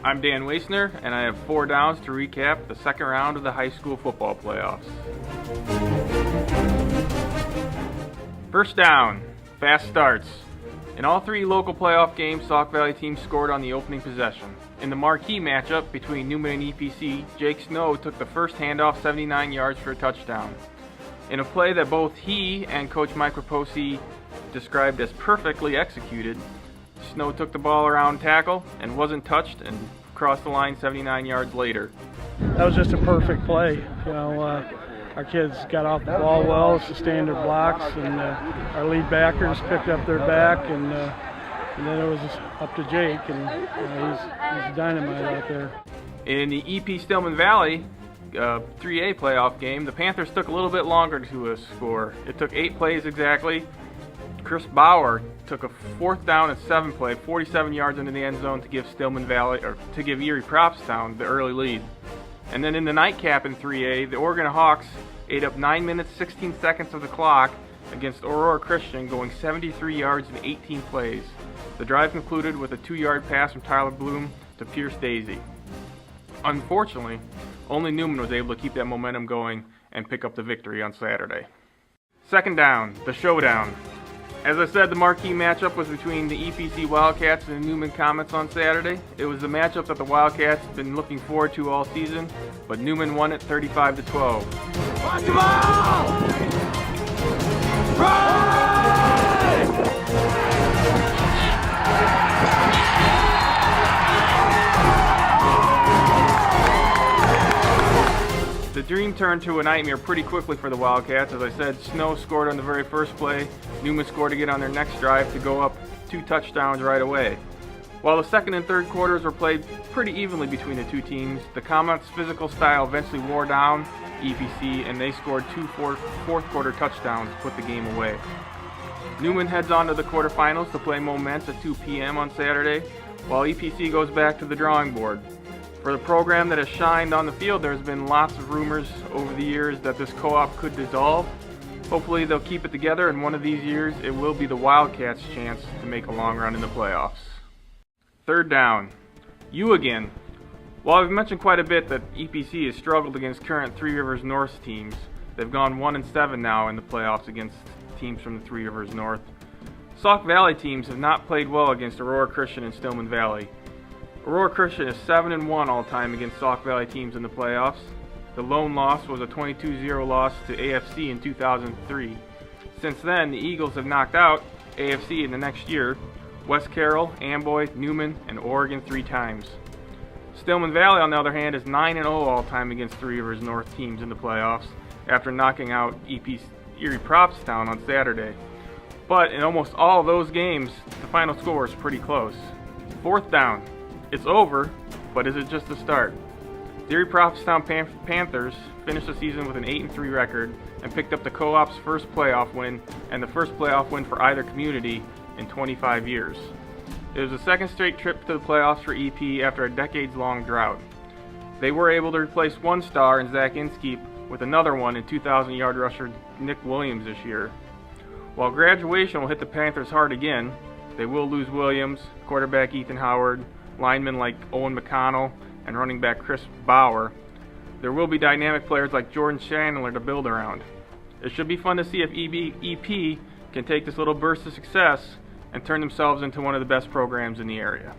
I'm Dan Waisner, and I have 4 downs to recap the second round of the high school football playoffs. First down, fast starts. In all 3 local playoff games, Sauk Valley teams scored on the opening possession. In the marquee matchup between Newman and EPC, Jake Snow took the first handoff 79 yards for a touchdown. In a play that both he and Coach Mike Raposi described as perfectly executed, Snow took the ball around tackle and wasn't touched and crossed the line 79 yards later. That was just a perfect play. Our kids got off the ball well, sustained their blocks, and our lead backers picked up their back, and then it was just up to Jake, and he's dynamite out there. In the EP Stillman Valley 3A playoff game, the Panthers took a little bit longer to score. It took 8 plays exactly. Chris Bauer took a 4th down and 7 play, 47 yards into the end zone to give Erie-Prophetstown the early lead. And then in the nightcap in 3A, the Oregon Hawks ate up 9 minutes 16 seconds of the clock against Aurora Christian, going 73 yards in 18 plays. The drive concluded with a 2-yard pass from Tyler Bloom to Pierce Daisy. Unfortunately, only Newman was able to keep that momentum going and pick up the victory on Saturday. Second down, the showdown. As I said, the marquee matchup was between the EPC Wildcats and the Newman Comets on Saturday. It was the matchup that the Wildcats have been looking forward to all season, but Newman won it 35-12. Watch the ball! Run! The dream turned to a nightmare pretty quickly for the Wildcats. As I said, Snow scored on the very first play. Newman scored to get on their next drive to go up 2 touchdowns right away. While the second and third quarters were played pretty evenly between the 2 teams, the Comets' physical style eventually wore down EPC, and they scored 2 fourth quarter touchdowns to put the game away. Newman heads on to the quarterfinals to play Moments at 2 p.m. on Saturday, while EPC goes back to the drawing board. For the program that has shined on the field, there's been lots of rumors over the years that this co-op could dissolve. Hopefully they'll keep it together, and one of these years it will be the Wildcats' chance to make a long run in the playoffs. Third down, you again. While I've mentioned quite a bit that EPC has struggled against current Three Rivers North teams, they've gone 1-7 now in the playoffs against teams from the Three Rivers North. Sauk Valley teams have not played well against Aurora Christian and Stillman Valley. Aurora Christian is 7-1 all-time against Sauk Valley teams in the playoffs. The lone loss was a 22-0 loss to AFC in 2003. Since then, the Eagles have knocked out AFC in the next year, West Carroll, Amboy, Newman, and Oregon 3 times. Stillman Valley, on the other hand, is 9-0 all-time against Three Rivers North teams in the playoffs after knocking out Erie-Prophetstown on Saturday. But in almost all of those games, the final score is pretty close. Fourth down. It's over, but is it just the start? The Erie-Prophetstown Panthers finished the season with an 8-3 record and picked up the co-op's first playoff win and the first playoff win for either community in 25 years. It was the second straight trip to the playoffs for EP after a decades-long drought. They were able to replace one star in Zach Inskeep with another one in 2,000-yard rusher Nick Williams this year. While graduation will hit the Panthers hard again, they will lose Williams, quarterback Ethan Howard, linemen like Owen McConnell, and running back Chris Bauer. There will be dynamic players like Jordan Chandler to build around. It should be fun to see if EP can take this little burst of success and turn themselves into one of the best programs in the area.